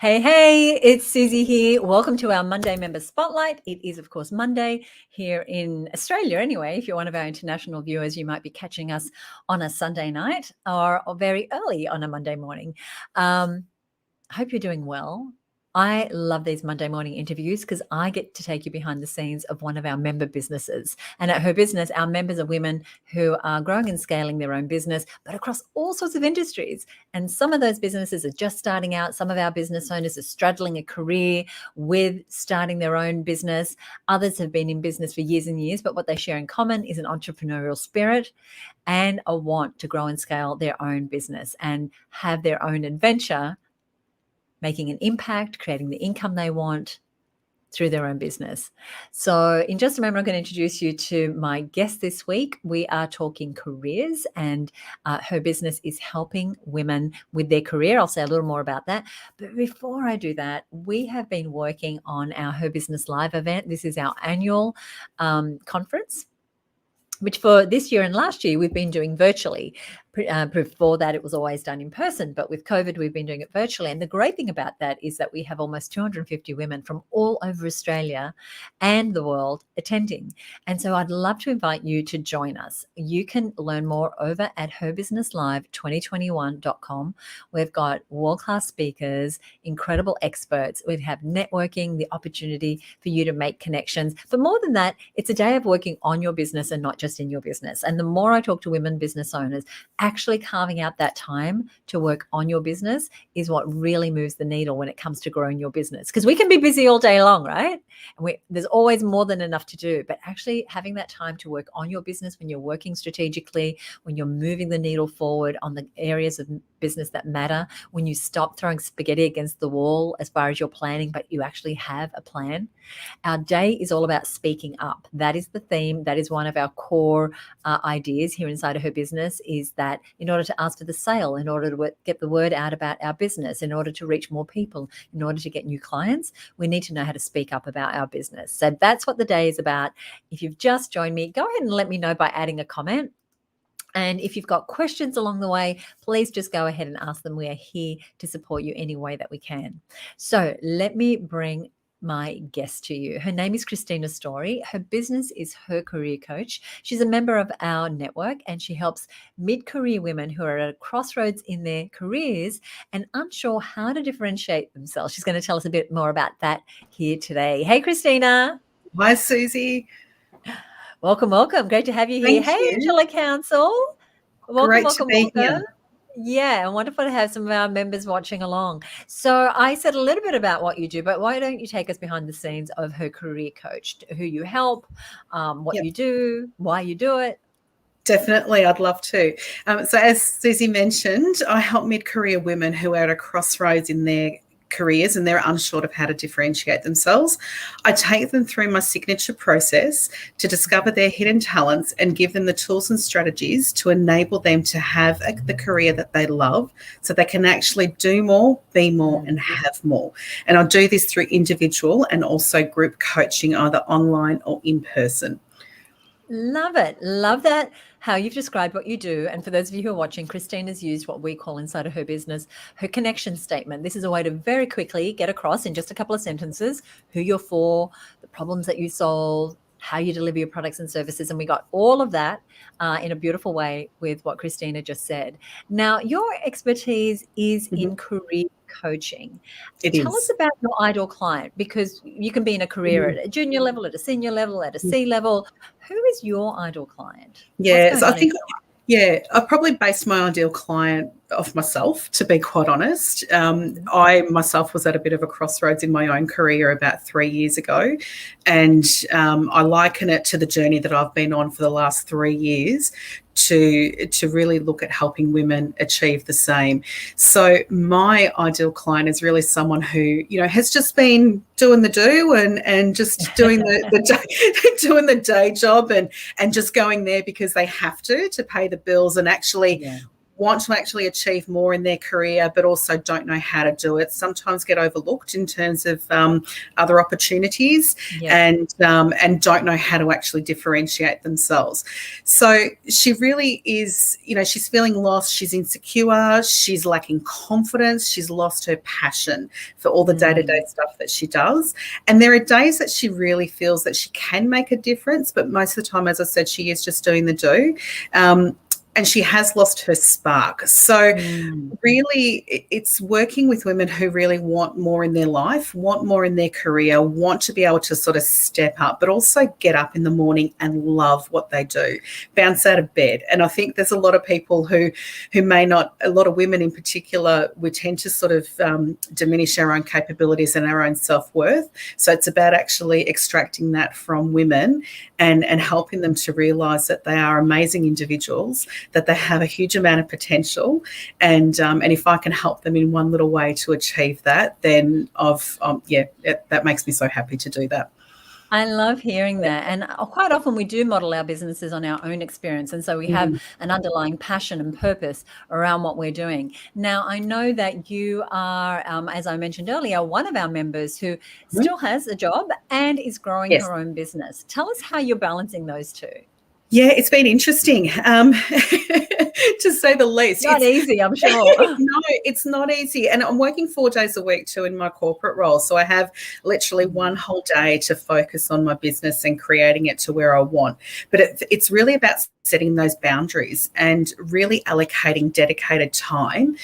Hey, it's Susie here. Welcome to our Monday Member Spotlight. It is, of course, Monday here in Australia anyway. If you're one of our international viewers, you might be catching us on a Sunday night or very early on a Monday morning. Hope you're doing well. I love these Monday morning interviews because I get to take you behind the scenes of one of our member businesses. And at Her Business, our members are women who are growing and scaling their own business, but across all sorts of industries. And some of those businesses are just starting out. Some of our business owners are straddling a career with starting their own business. Others have been in business for years and years, but what they share in common is an entrepreneurial spirit and a want to grow and scale their own business and have their own adventure, making an impact, creating the income they want through their own business. So in just a moment, I'm going to introduce you to my guest this week. We are talking careers, and Her Business is helping women with their career. I'll say a little more about that. But before I do that, we have been working on our Her Business Live event. This is our annual conference, which for this year and last year, we've been doing virtually. Before that, it was always done in person, but with COVID, we've been doing it virtually. And the great thing about that is that we have almost 250 women from all over Australia and the world attending. And so I'd love to invite you to join us. You can learn more over at herbusinesslive2021.com. We've got world-class speakers, incredible experts. We have networking, the opportunity for you to make connections. But more than that, it's a day of working on your business and not just in your business. And the more I talk to women business owners, actually carving out that time to work on your business is what really moves the needle when it comes to growing your business. Because we can be busy all day long, right? And there's always more than enough to do. But actually having that time to work on your business when you're working strategically, when you're moving the needle forward on the areas of business that matter, when you stop throwing spaghetti against the wall as far as you're planning, but you actually have a plan. Our day is all about speaking up. That is the theme. That is one of our core ideas here inside of Her Business, is that in order to ask for the sale, in order to get the word out about our business, in order to reach more people, in order to get new clients, we need to know how to speak up about our business. So that's what the day is about. If you've just joined me, go ahead and let me know by adding a comment. And if you've got questions along the way, please just go ahead and ask them. We are here to support you any way that we can. So let me bring my guest to you. Her name is Christina Storey. Her business is Her Career Coach. She's a member of our network, and she helps mid-career women who are at a crossroads in their careers and unsure how to differentiate themselves. She's going to tell us a bit more about that here today. Hey, Christina. Hi, Susie. Welcome. Great to have you here. Thank you. Angela Council. Great to be here. Yeah, wonderful to have some of our members watching along. So I said a little bit about what you do, but why don't you take us behind the scenes of Her Career Coach, who you help, what you do, why you do it? Definitely, I'd love to. So as Susie mentioned, I help mid-career women who are at a crossroads in their careers and they're unsure of how to differentiate themselves. I take them through my signature process to discover their hidden talents and give them the tools and strategies to enable them to have the career that they love, so they can actually do more, be more, and have more. And I'll do this through individual and also group coaching, either online or in person. Love it. Love that, how you've described what you do. And for those of you who are watching, Christina's used what we call inside of Her Business, her connection statement. This is a way to very quickly get across in just a couple of sentences who you're for, the problems that you solve, how you deliver your products and services. And we got all of that in a beautiful way with what Christina just said. Now, your expertise is in career coaching. Tell us about your ideal client, because you can be in a career at a junior level, at a senior level, at a C level. Who is your ideal client? Yes, I think, I probably based my ideal client off myself, to be quite honest. I myself was at a bit of a crossroads in my own career about 3 years ago, and I liken it to the journey that I've been on for the last 3 years to really look at helping women achieve the same. So my ideal client is really someone who, has just been doing the do and just doing doing the day job and just going there because they have to pay the bills, and actually want to actually achieve more in their career, but also don't know how to do it, sometimes get overlooked in terms of other opportunities, and don't know how to actually differentiate themselves. So she really is, she's feeling lost, she's insecure, she's lacking confidence, she's lost her passion for all the day-to-day stuff that she does. And there are days that she really feels that she can make a difference, but most of the time, as I said, she is just doing the do. And she has lost her spark. So really, it's working with women who really want more in their life, want more in their career, want to be able to sort of step up, but also get up in the morning and love what they do, bounce out of bed. And I think there's a lot of people who may not, a lot of women in particular, we tend to sort of diminish our own capabilities and our own self-worth. So it's about actually extracting that from women and helping them to realise that they are amazing individuals, that they have a huge amount of potential, and if I can help them in one little way to achieve that, then that makes me so happy to do that. I love hearing that. And quite often we do model our businesses on our own experience. And so we have an underlying passion and purpose around what we're doing. Now, I know that you are, as I mentioned earlier, one of our members who still has a job and is growing her own business. Tell us how you're balancing those two. Yeah, it's been interesting, to say the least. Not easy, I'm sure. No, it's not easy. And I'm working 4 days a week too in my corporate role. So I have literally one whole day to focus on my business and creating it to where I want. But it's really about setting those boundaries and really allocating dedicated time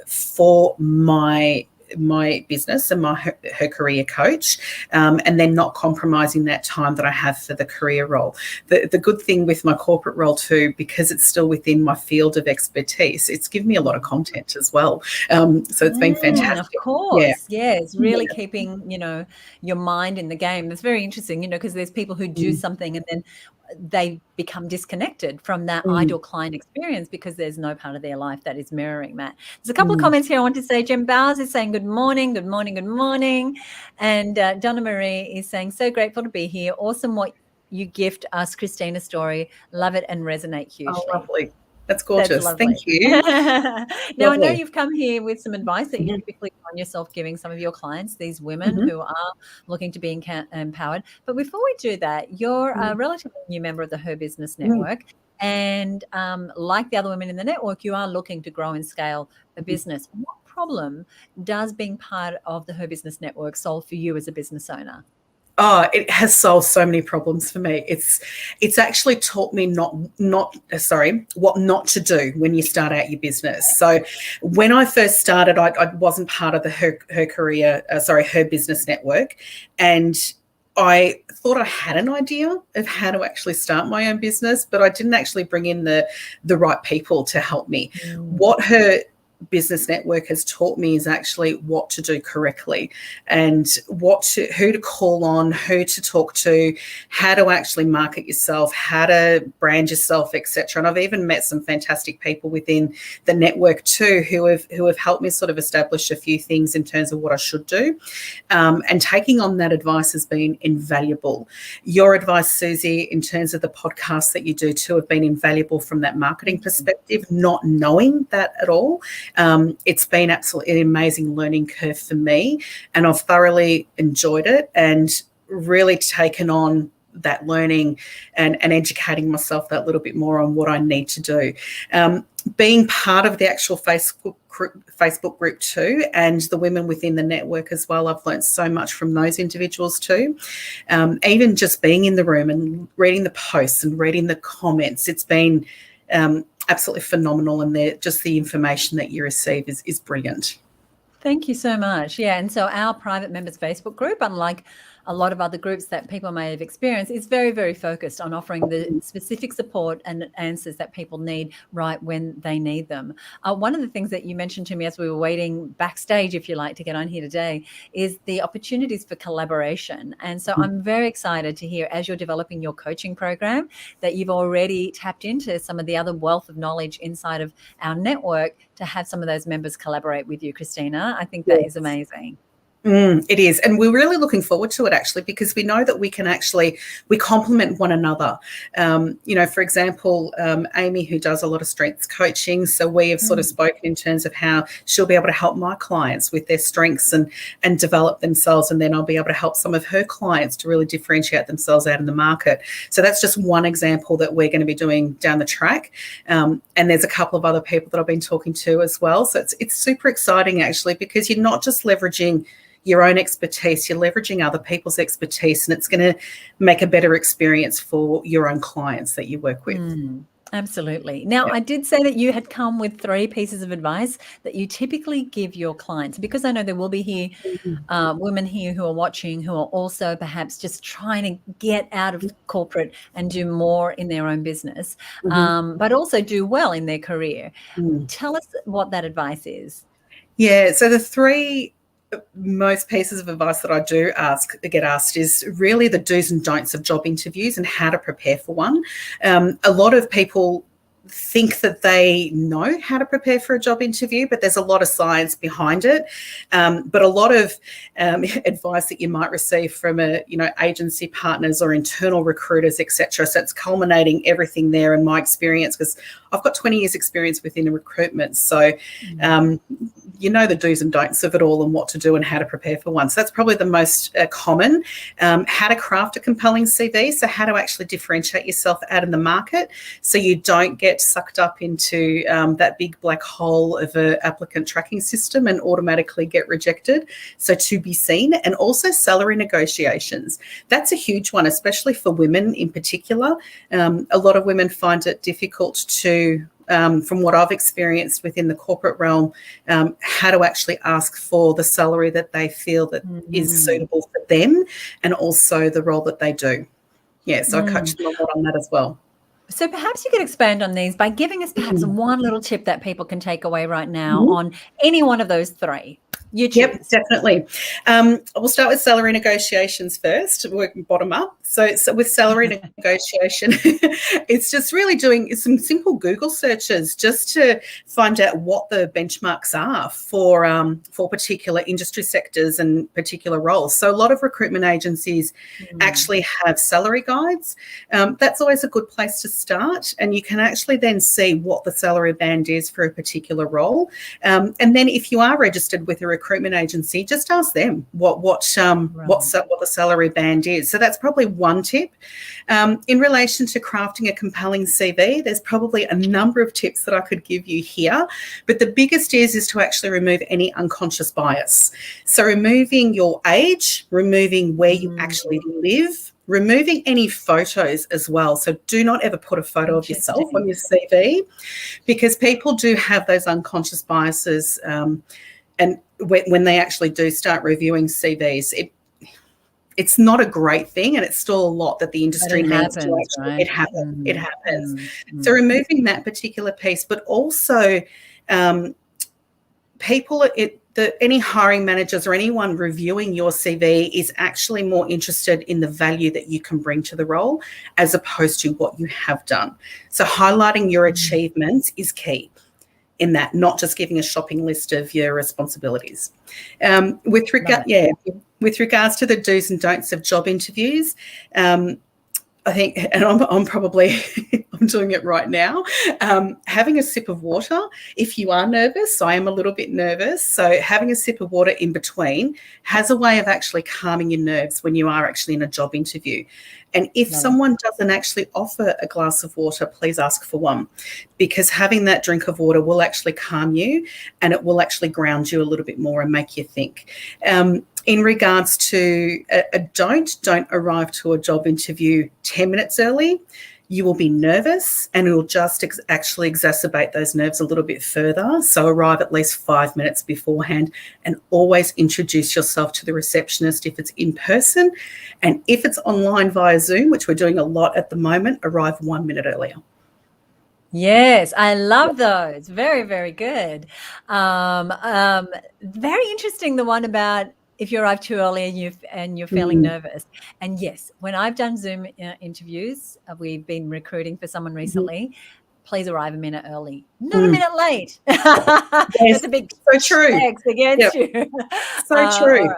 for my business and her career coach, and then not compromising that time that I have for the career role. The good thing with my corporate role too, because it's still within my field of expertise, it's given me a lot of content as well. So it's been fantastic. Of course. Yeah, it's really keeping, your mind in the game. It's very interesting, because there's people who do something and then they become disconnected from that ideal client experience because there's no part of their life that is mirroring that. There's a couple of comments here I want to say. Jem Bowers is saying good morning, good morning, good morning. And Donna Marie is saying, so grateful to be here. Awesome what you gift us, Christina Storey. Love it and resonate hugely. Oh, lovely. That's gorgeous. Thank you. Now, I know you've come here with some advice that you typically find yourself giving some of your clients, these women who are looking to be empowered. But before we do that, you're a relatively new member of the HerBusiness Network. And like the other women in the network, you are looking to grow and scale a business. What problem does being part of the HerBusiness Network solve for you as a business owner? Oh, it has solved so many problems for me. It's actually taught me what not to do when you start out your business. So when I first started, I wasn't part of the HerBusiness Network, and I thought I had an idea of how to actually start my own business, but I didn't actually bring in the right people to help me. What HerBusiness Network has taught me is actually what to do correctly, and who to call on, who to talk to, how to actually market yourself, how to brand yourself, etc. And I've even met some fantastic people within the network too who have helped me sort of establish a few things in terms of what I should do. And taking on that advice has been invaluable. Your advice, Susie, in terms of the podcasts that you do too, have been invaluable from that marketing perspective, not knowing that at all. It's been absolutely an amazing learning curve for me, and I've thoroughly enjoyed it and really taken on that learning and educating myself that little bit more on what I need to do. Being part of the actual Facebook group too, and the women within the network as well, I've learned so much from those individuals too. Even just being in the room and reading the posts and reading the comments, it's been absolutely phenomenal, and just the information that you receive is brilliant. Thank you so much. Yeah, and so our private members Facebook group, unlike a lot of other groups that people may have experienced, is very, very focused on offering the specific support and answers that people need right when they need them. One of the things that you mentioned to me as we were waiting backstage, if you like, to get on here today, is the opportunities for collaboration. And so I'm very excited to hear, as you're developing your coaching program, that you've already tapped into some of the other wealth of knowledge inside of our network to have some of those members collaborate with you, Christina. I think that is amazing. It is. And we're really looking forward to it, actually, because we know that we complement one another. For example, Amy, who does a lot of strengths coaching, so we have sort of spoken in terms of how she'll be able to help my clients with their strengths and develop themselves, and then I'll be able to help some of her clients to really differentiate themselves out in the market. So that's just one example that we're going to be doing down the track. And there's a couple of other people that I've been talking to as well. So it's super exciting, actually, because you're not just leveraging your own expertise, you're leveraging other people's expertise, and it's going to make a better experience for your own clients that you work with. Absolutely. Now, I did say that you had come with 3 pieces of advice that you typically give your clients, because I know there will be women here who are watching who are also perhaps just trying to get out of corporate and do more in their own business, but also do well in their career. Tell us what that advice is. Yeah, so the 3 most pieces of advice that I do get asked is really the do's and don'ts of job interviews and how to prepare for one. A lot of people think that they know how to prepare for a job interview, but there's a lot of science behind it. But a lot of advice that you might receive from agency partners or internal recruiters, etc. So it's culminating everything there in my experience, because I've got 20 years experience within recruitment. So the do's and don'ts of it all and what to do and how to prepare for one. So that's probably the most common. How to craft a compelling CV. So how to actually differentiate yourself out in the market so you don't get sucked up into that big black hole of an applicant tracking system and automatically get rejected. So to be seen. And also salary negotiations. That's a huge one, especially for women in particular. A lot of women find it difficult to, from what I've experienced within the corporate realm, how to actually ask for the salary that they feel that is suitable for them and also the role that they do. Yeah, so I coach them a lot on that as well. So perhaps you could expand on these by giving us perhaps one little tip that people can take away right now on any one of those 3. You choose. Yep, definitely. We'll start with salary negotiations first, working bottom up. So with salary negotiation, it's just really doing some simple Google searches just to find out what the benchmarks are for particular industry sectors and particular roles. So a lot of recruitment agencies actually have salary guides. That's always a good place to start, and you can actually then see what the salary band is for a particular role. And then if you are registered with a recruitment agency, just ask them what the salary band is. So that's probably one tip. In relation to crafting a compelling CV, there's probably a number of tips that I could give you here, but the biggest is to actually remove any unconscious bias. So removing your age, removing where you actually live, removing any photos as well. So do not ever put a photo of yourself on your CV, because people do have those unconscious biases. And when they actually do start reviewing CVs, it's not a great thing, and it's still a lot that the industry needs to actually. Right? It happens. So removing that particular piece, but also any hiring managers or anyone reviewing your CV is actually more interested in the value that you can bring to the role as opposed to what you have done. So highlighting your achievements is key in that, not just giving a shopping list of your responsibilities. With regards to the do's and don'ts of job interviews, I think, and I'm probably I'm doing it right now, having a sip of water if you are nervous. I am a little bit nervous, so having a sip of water in between has a way of actually calming your nerves when you are actually in a job interview. And if someone doesn't actually offer a glass of water, please ask for one, because having that drink of water will actually calm you and it will actually ground you a little bit more and make you think. In regards to don't arrive to a job interview 10 minutes early. You will be nervous and it will just actually exacerbate those nerves a little bit further. So arrive at least 5 minutes beforehand and always introduce yourself to the receptionist if it's in person. And if it's online via Zoom, which we're doing a lot at the moment, arrive 1 minute earlier. Yes, I love those. Very, very good. Very interesting, the one about if you arrive too early and you're feeling nervous. And yes, when I've done Zoom interviews, we've been recruiting for someone recently, please arrive a minute early, not a minute late. Yes, That's a big so true. X against you. So true.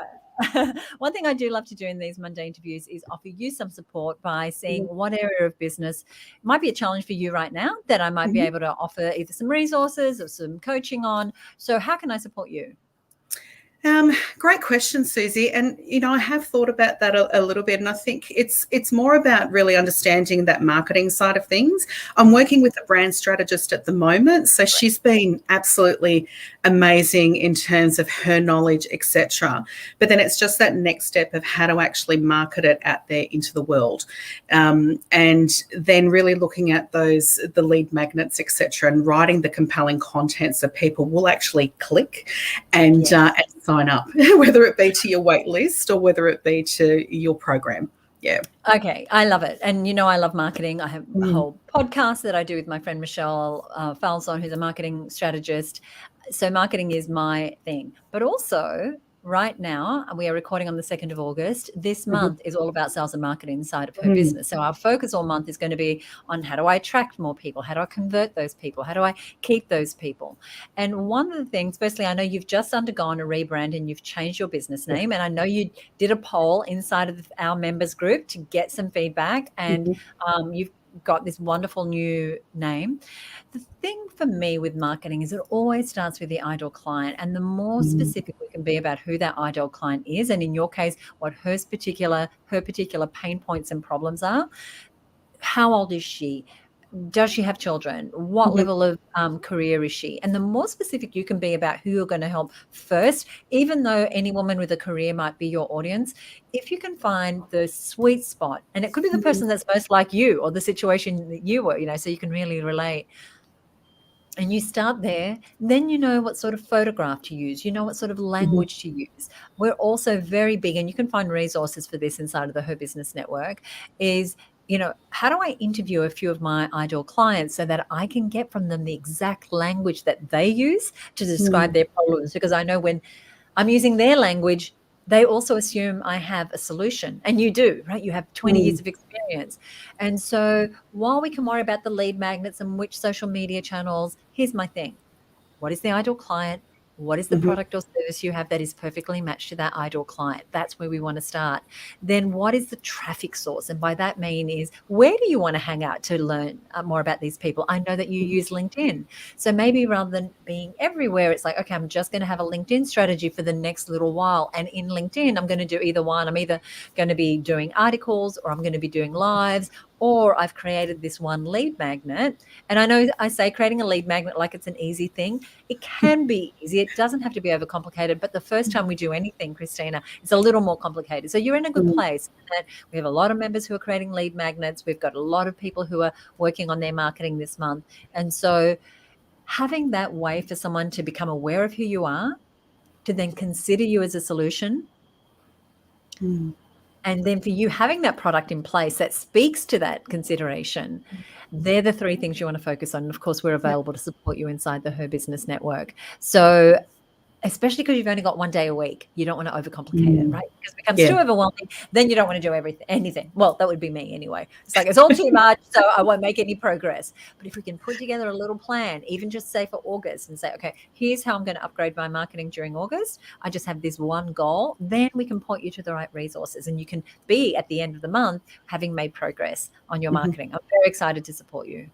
One thing I do love to do in these Monday interviews is offer you some support by seeing what area of business might be a challenge for you right now that I might be able to offer either some resources or some coaching on. So how can I support you? Great question, Susie. And, I have thought about that a little bit. And I think it's more about really understanding that marketing side of things. I'm working with a brand strategist at the moment. So she's been absolutely amazing in terms of her knowledge, etc. But then it's just that next step of how to actually market it out there into the world. And then really looking at the lead magnets, etc., and writing the compelling content so people will actually click and sign up, whether it be to your wait list or whether it be to your program. Yeah. Okay. I love it. And I love marketing. I have a whole podcast that I do with my friend Michelle Falzon, who's a marketing strategist. So marketing is my thing. But also right now, we are recording on the 2nd of August. This month is all about sales and marketing side of her business. So our focus all month is going to be on how do I attract more people? How do I convert those people? How do I keep those people? And one of the things, firstly, I know you've just undergone a rebrand and you've changed your business name. And I know you did a poll inside of our members group to get some feedback, and you've got this wonderful new name. The thing for me with marketing is it always starts with the ideal client, and the more specific we can be about who that ideal client is, and in your case, what her particular pain points and problems are. How old is she? Does she have children? What level of career is she? And the more specific you can be about who you're going to help first, even though any woman with a career might be your audience, if you can find the sweet spot, and it could be the person that's most like you or the situation that you were, so you can really relate. And you start there, then you know what sort of photograph to use, what sort of language to use. We're also very big, and you can find resources for this inside of the HerBusiness Network, is how do I interview a few of my ideal clients so that I can get from them the exact language that they use to describe their problems? Because I know when I'm using their language, they also assume I have a solution. And you do, right? You have 20 years of experience. And so while we can worry about the lead magnets and which social media channels, here's my thing. What is the ideal client? What is the product or service you have that is perfectly matched to that ideal client? That's where we want to start. Then what is the traffic source? And by that mean is, where do you want to hang out to learn more about these people? I know that you use LinkedIn. So maybe rather than being everywhere, it's like, okay, I'm just going to have a LinkedIn strategy for the next little while. And in LinkedIn, I'm going to do either one. I'm either going to be doing articles, or I'm going to be doing lives, or I've created this one lead magnet. And I know I say creating a lead magnet like it's an easy thing. It can be easy. It doesn't have to be overcomplicated. But the first time we do anything, Christina, it's a little more complicated. So you're in a good place. And we have a lot of members who are creating lead magnets. We've got a lot of people who are working on their marketing this month. And so having that way for someone to become aware of who you are, to then consider you as a solution, and then for you having that product in place that speaks to that consideration, they're the three things you want to focus on. And of course, we're available to support you inside the HerBusiness Network. So especially because you've only got 1 day a week, you don't want to overcomplicate it, right? Because it becomes too overwhelming. Then you don't want to do anything. Well, that would be me anyway. It's like, it's all too much, so I won't make any progress. But if we can put together a little plan, even just say for August, and say, okay, here's how I'm going to upgrade my marketing during August. I just have this one goal. Then we can point you to the right resources, and you can be at the end of the month having made progress on your marketing. I'm very excited to support you.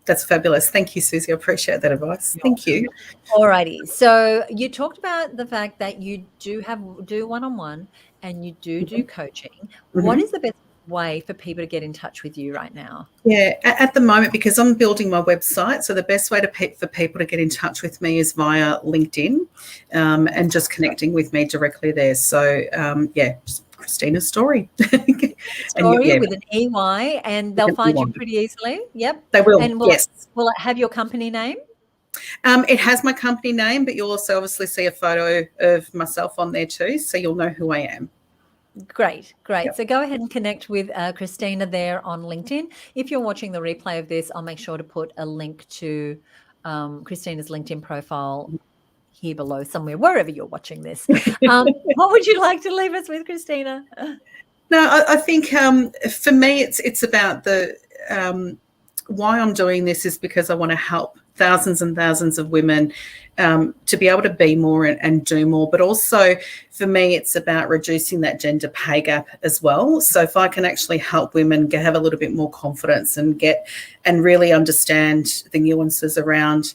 That's fabulous. Thank you, Susie. I appreciate that advice. Thank you. All righty. So you talked about the fact that you do one-on-one, and you do coaching. What is the best way for people to get in touch with you right now? Yeah, at the moment, because I'm building my website, so the best way for people to get in touch with me is via LinkedIn, and just connecting with me directly there. So, Christina Storey. Storey with an EY, and they'll find you pretty easily. Yep. They will, and yes. Will it have your company name? It has my company name, but you'll also obviously see a photo of myself on there too, so you'll know who I am. Great. Yep. So go ahead and connect with Christina there on LinkedIn. If you're watching the replay of this, I'll make sure to put a link to Christina's LinkedIn profile here below somewhere, wherever you're watching this. What would you like to leave us with, Christina? No, I think for me, it's about the why I'm doing this is because I want to help thousands and thousands of women to be able to be more and do more. But also for me, it's about reducing that gender pay gap as well. So if I can actually help women have a little bit more confidence and really understand the nuances around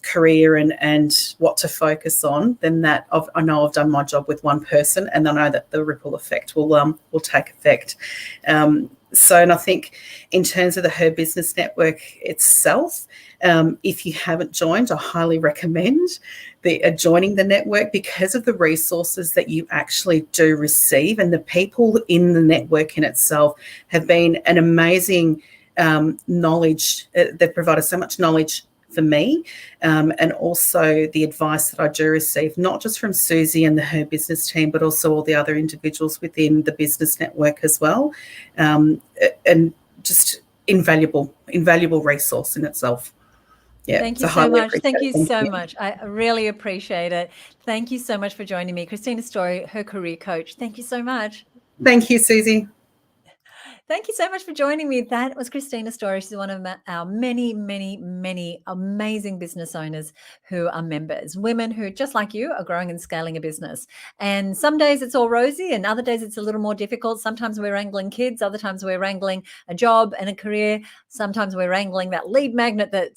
career and what to focus on, then I know I've done my job with one person, and I know that the ripple effect will take effect. And I think in terms of the Her Business Network itself, if you haven't joined, I highly recommend joining the network because of the resources that you actually do receive, and the people in the network in itself have been an amazing knowledge. They've provided so much knowledge for me, and also the advice that I do receive, not just from Susie and the Her Business team, but also all the other individuals within the business network as well, and just invaluable resource in itself. Yeah, thank you so much. Thank you so much. I really appreciate it. Thank you so much for joining me. Christina Storey, her career coach. Thank you so much. Thank you, Susie. Thank you so much for joining me. That was Christina Storey. She's one of our many, many, many amazing business owners who are members, women who, just like you, are growing and scaling a business. And some days it's all rosy and other days it's a little more difficult. Sometimes we're wrangling kids. Other times we're wrangling a job and a career. Sometimes we're wrangling that lead magnet that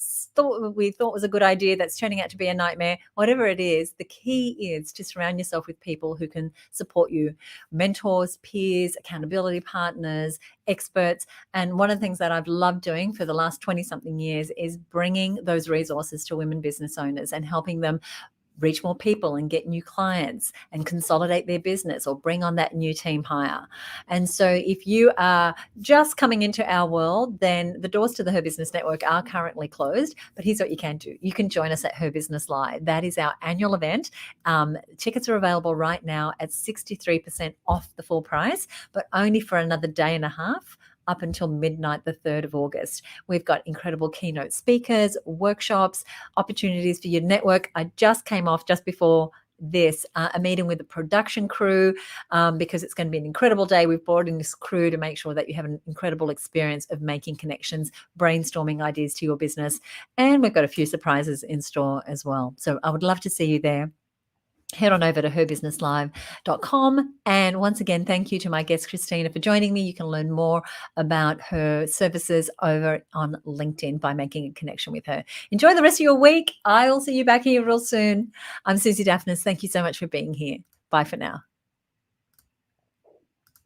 we thought was a good idea that's turning out to be a nightmare. Whatever it is, the key is to surround yourself with people who can support you, mentors, peers, accountability partners, experts. And one of the things that I've loved doing for the last 20-something years is bringing those resources to women business owners and helping them reach more people and get new clients and consolidate their business or bring on that new team hire. And so if you are just coming into our world, then the doors to the Her Business Network are currently closed. But here's what you can do. You can join us at Her Business Live. That is our annual event. Tickets are available right now at 63% off the full price, but only for another day and a half, up until midnight, the 3rd of August. We've got incredible keynote speakers, workshops, opportunities for your network. I just came off just before this a meeting with the production crew because it's going to be an incredible day. We've brought in this crew to make sure that you have an incredible experience of making connections, brainstorming ideas to your business. And we've got a few surprises in store as well. So I would love to see you there. Head on over to herbusinesslive.com. And once again, thank you to my guest, Christina, for joining me. You can learn more about her services over on LinkedIn by making a connection with her. Enjoy the rest of your week. I'll see you back here real soon. I'm Susie Daphnis. Thank you so much for being here. Bye for now.